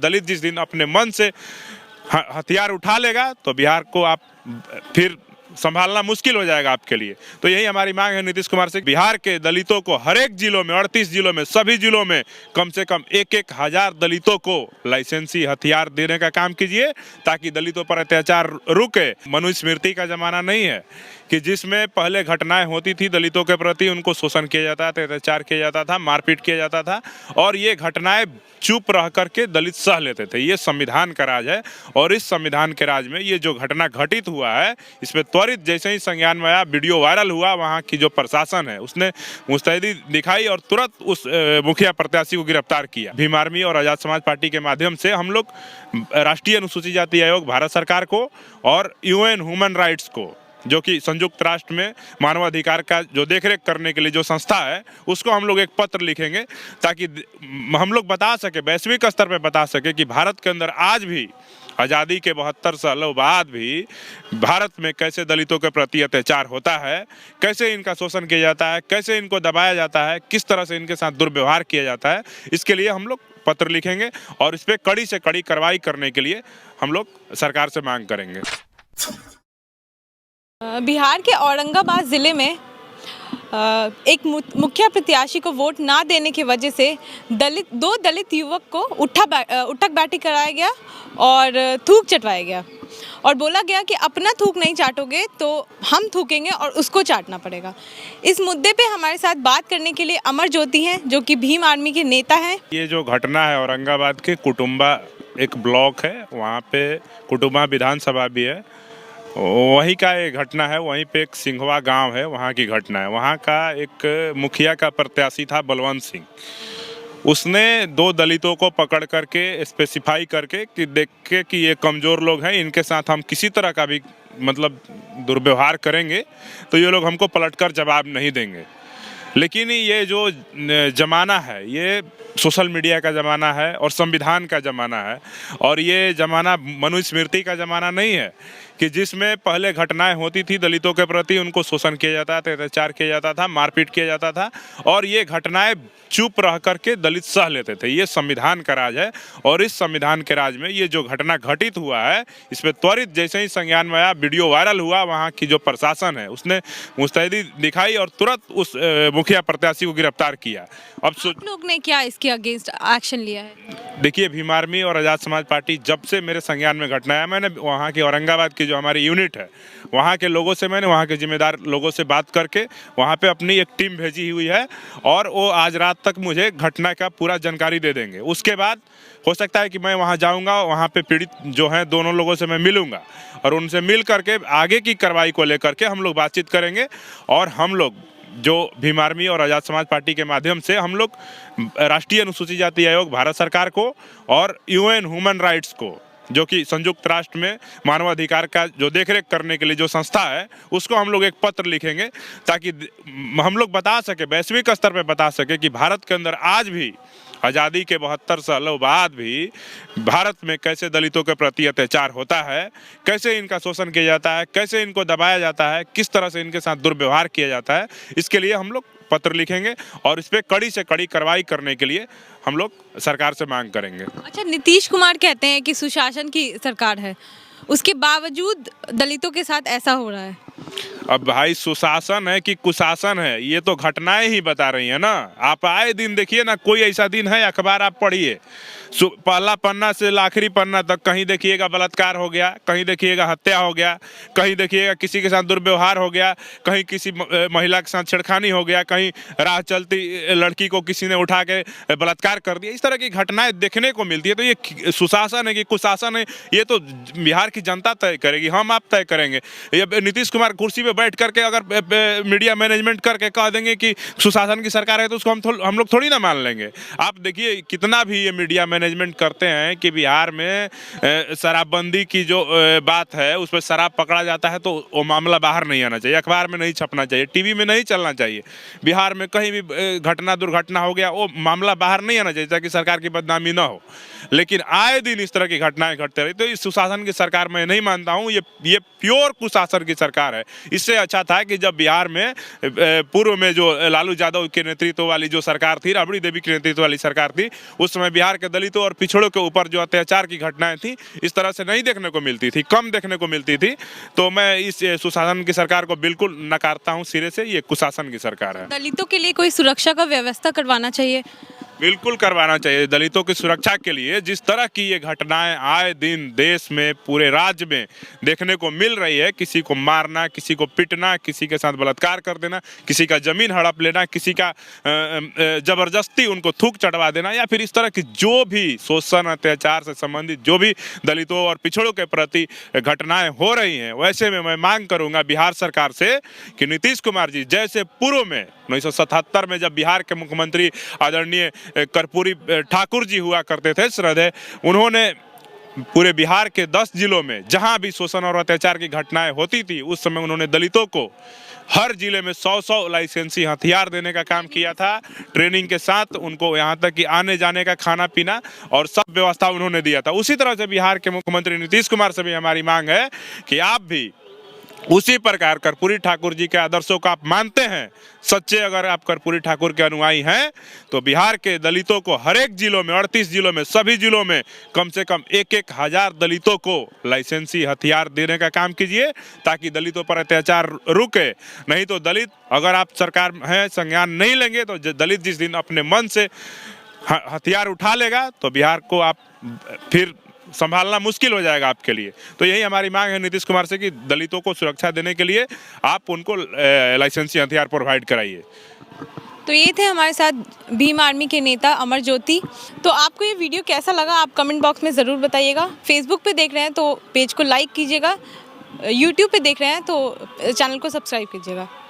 दलित जिस दिन अपने मन से हथियार उठा लेगा तो बिहार को आप फिर संभालना मुश्किल हो जाएगा आपके लिए। तो यही हमारी मांग है नीतीश कुमार से, बिहार के दलितों को हर एक जिलों में 38 जिलों में सभी जिलों में कम से कम 1-1 हजार दलितों को लाइसेंसी हथियार देने का काम कीजिए ताकि दलितों पर अत्याचार रुके। मनुस्मृति का जमाना नहीं है कि जिसमें पहले घटनाएं होती थी दलितों के प्रति, उनको शोषण किया जाता था, अत्याचार किया जाता था, मारपीट किया जाता था और ये घटनाएं चुप रह करके दलित सह लेते थे। ये संविधान का राज है और इस संविधान के राज में ये जो घटना घटित हुआ है इसमें त्वरित जैसे ही संज्ञान में आया, वीडियो वायरल हुआ, वहाँ की जो प्रशासन है उसने मुस्तैदी दिखाई और तुरंत उस मुखिया प्रत्याशी को गिरफ्तार किया। भीम आर्मी और आज़ाद समाज पार्टी के माध्यम से हम लोग राष्ट्रीय अनुसूचित जाति आयोग भारत सरकार को और UN ह्यूमन राइट्स को, जो कि संयुक्त राष्ट्र में मानवाधिकार का जो देखरेख करने के लिए जो संस्था है, उसको हम लोग एक पत्र लिखेंगे ताकि हम लोग बता सके, वैश्विक स्तर पे बता सके कि भारत के अंदर आज भी आज़ादी के 72 सालों बाद भी भारत में कैसे दलितों के प्रति अत्याचार होता है, कैसे इनका शोषण किया जाता है, कैसे इनको दबाया जाता है, किस तरह से इनके साथ दुर्व्यवहार किया जाता है। इसके लिए हम लोग पत्र लिखेंगे और इस पर कड़ी से कड़ी कार्रवाई करने के लिए हम लोग सरकार से मांग करेंगे। बिहार के औरंगाबाद ज़िले में एक मुखिया प्रत्याशी को वोट ना देने की वजह से दो दलित युवक को उठक बैठक कराया गया और थूक चटवाया गया और बोला गया कि अपना थूक नहीं चाटोगे तो हम थूकेंगे और उसको चाटना पड़ेगा। इस मुद्दे पे हमारे साथ बात करने के लिए अमर ज्योति हैं, जो कि भीम आर्मी के नेता हैं। ये जो घटना है औरंगाबाद के कुटुंबा एक ब्लॉक है, वहाँ पे कुटुंबा विधानसभा भी है, वहीं का एक घटना है। वहीं पे एक सिंघवा गांव है, वहाँ की घटना है। वहाँ का एक मुखिया का प्रत्याशी था बलवंत सिंह, उसने 2 दलितों को पकड़ करके स्पेसिफाई करके कि देख के कि ये कमज़ोर लोग हैं, इनके साथ हम किसी तरह का भी मतलब दुर्व्यवहार करेंगे तो ये लोग हमको पलटकर जवाब नहीं देंगे। लेकिन ये जो ज़माना है ये सोशल मीडिया का ज़माना है और संविधान का ज़माना है और ये ज़माना मनुस्मृति का ज़माना नहीं है कि जिसमें पहले घटनाएं होती थी दलितों के प्रति, उनको शोषण किया जाता था, अत्याचार किया जाता था, मारपीट किया जाता था और ये घटनाएं चुप रह करके दलित सह लेते थे। ये संविधान का राज है और इस संविधान के राज में ये जो घटना घटित हुआ है इसमें त्वरित जैसे ही संज्ञान में आया, वीडियो वायरल हुआ, वहाँ की जो प्रशासन है उसने मुस्तैदी दिखाई और तुरंत उस मुखिया प्रत्याशी को गिरफ्तार किया। अब आप लोग ने क्या इसके अगेंस्ट एक्शन लिया है? देखिए, भीम आर्मी और आज़ाद समाज पार्टी जब से मेरे संज्ञान में घटना है, मैंने वहाँ के औरंगाबाद की जो हमारी यूनिट है वहाँ के लोगों से, मैंने वहाँ के जिम्मेदार लोगों से बात करके वहाँ पे अपनी एक टीम भेजी हुई है और वो आज रात तक मुझे घटना का पूरा जानकारी दे देंगे। उसके बाद हो सकता है कि मैं वहाँ जाऊँगा, वहाँ पे पीड़ित जो हैं दोनों लोगों से मैं मिलूँगा और उनसे मिल करके आगे की कार्रवाई को लेकर के हम लोग बातचीत करेंगे और हम लोग जो भीम आर्मी और आज़ाद समाज पार्टी के माध्यम से हम लोग राष्ट्रीय अनुसूचित जाति आयोग भारत सरकार को और UN ह्यूमन राइट्स को, जो कि संयुक्त राष्ट्र में मानवाधिकार का जो देखरेख करने के लिए जो संस्था है, उसको हम लोग एक पत्र लिखेंगे ताकि हम लोग बता सके, वैश्विक स्तर पे बता सके कि भारत के अंदर आज भी आज़ादी के 72 सालों बाद भी भारत में कैसे दलितों के प्रति अत्याचार होता है, कैसे इनका शोषण किया जाता है, कैसे इनको दबाया जाता है, किस तरह से इनके साथ दुर्व्यवहार किया जाता है। इसके लिए हम लोग पत्र लिखेंगे और इस पर कड़ी से कड़ी कार्रवाई करने के लिए हम लोग सरकार से मांग करेंगे। अच्छा, नीतीश कुमार कहते हैं कि सुशासन की सरकार है, उसके बावजूद दलितों के साथ ऐसा हो रहा है। अब भाई सुशासन है कि कुशासन है, ये तो घटनाएं ही बता रही है ना। आप आए दिन देखिए ना, कोई ऐसा दिन है, अखबार आप पढ़िए, पहला पन्ना से आखिरी पन्ना तक कहीं देखिएगा बलात्कार हो गया, कहीं देखिएगा हत्या हो गया, कहीं देखिएगा किसी के साथ दुर्व्यवहार हो गया, कहीं किसी महिला के साथ छेड़खानी हो गया, कहीं राह चलती लड़की को किसी ने उठा के बलात्कार कर दिया। इस तरह की घटनाएं देखने को मिलती है। तो ये सुशासन है कि कुशासन है, ये तो बिहार की जनता तय करेगी, हम आप तय करेंगे। ये नीतीश कुमार कुर्सी पे बैठ करके अगर मीडिया मैनेजमेंट करके कह देंगे कि सुशासन की सरकार है तो उसको हम लोग थोड़ी ना मान लेंगे। आप देखिए, कितना भी ये मीडिया मैनेजमेंट करते हैं कि बिहार में शराबबंदी की जो बात है उस पर शराब पकड़ा जाता है तो वो मामला बाहर नहीं आना चाहिए, अखबार में नहीं छपना चाहिए, टीवी में नहीं चलना चाहिए। बिहार में कहीं भी घटना दुर्घटना हो गया वो मामला बाहर नहीं आना चाहिए ताकि सरकार की बदनामी ना हो। लेकिन आए दिन इस तरह की घटनाएं घटते रही, तो इस सुशासन की सरकार मैं नहीं मानता हूँ। ये प्योर कुशासन की सरकार है। इससे अच्छा था कि जब बिहार में पूर्व में जो लालू यादव के नेतृत्व वाली जो सरकार थी, राबड़ी देवी के नेतृत्व वाली सरकार थी, उस समय बिहार के दलितों और पिछड़ों के ऊपर जो अत्याचार की घटनाएं थी इस तरह से नहीं देखने को मिलती थी, कम देखने को मिलती थी। तो मैं इस सुशासन की सरकार को बिल्कुल नकारता हूं सिरे से। ये कुशासन की सरकार है। दलितों के लिए कोई सुरक्षा का व्यवस्था करवाना चाहिए। बिल्कुल करवाना चाहिए। दलितों की सुरक्षा के लिए जिस तरह की ये घटनाएं आए दिन देश में, पूरे राज्य में देखने को मिल रही है, किसी को मारना, किसी को पीटना, किसी के साथ बलात्कार कर देना, किसी का जमीन हड़प लेना, किसी का जबरदस्ती उनको थूक चढ़वा देना, या फिर इस तरह की जो भी शोषण अत्याचार से संबंधित जो भी दलितों और पिछड़ों के प्रति घटनाएं हो रही हैं, वैसे में मैं मांग करूंगा बिहार सरकार से कि नीतीश कुमार जी जैसे पूर्व में 1977 में जब बिहार के मुख्यमंत्री आदरणीय कर्पूरी ठाकुर जी हुआ करते थे श्रद्धेय, उन्होंने पूरे बिहार के 10 जिलों में जहां भी शोषण और अत्याचार की घटनाएं होती थी, उस समय उन्होंने दलितों को हर जिले में 100 लाइसेंसी हथियार देने का काम किया था। ट्रेनिंग के साथ उनको यहाँ तक कि आने जाने का, खाना पीना और सब व्यवस्था उन्होंने दिया था। उसी तरह से बिहार के मुख्यमंत्री नीतीश कुमार से भी हमारी मांग है कि आप भी उसी प्रकार कर्पूरी ठाकुर जी के आदर्शों को आप मानते हैं, सच्चे अगर आप कर्पूरी ठाकुर के अनुयायी हैं, तो बिहार के दलितों को हर एक जिलों में, 38 जिलों में, सभी जिलों में कम से कम 1-1 हजार दलितों को लाइसेंसी हथियार देने का काम कीजिए, ताकि दलितों पर अत्याचार रुके। नहीं तो दलित, अगर आप सरकार है संज्ञान नहीं लेंगे, तो दलित जिस दिन अपने मन से हथियार उठा लेगा तो बिहार को आप फिर संभालना मुश्किल हो जाएगा आपके लिए। तो यही हमारी मांग है नीतीश कुमार से कि दलितों को सुरक्षा देने के लिए आप उनको लाइसेंसी हथियार प्रोवाइड कराइए। तो ये थे हमारे साथ भीम आर्मी के नेता अमर ज्योति। तो आपको ये वीडियो कैसा लगा आप कमेंट बॉक्स में ज़रूर बताइएगा। फेसबुक पे देख रहे हैं तो पेज को लाइक कीजिएगा, यूट्यूब पे देख रहे हैं तो चैनल को सब्सक्राइब कीजिएगा।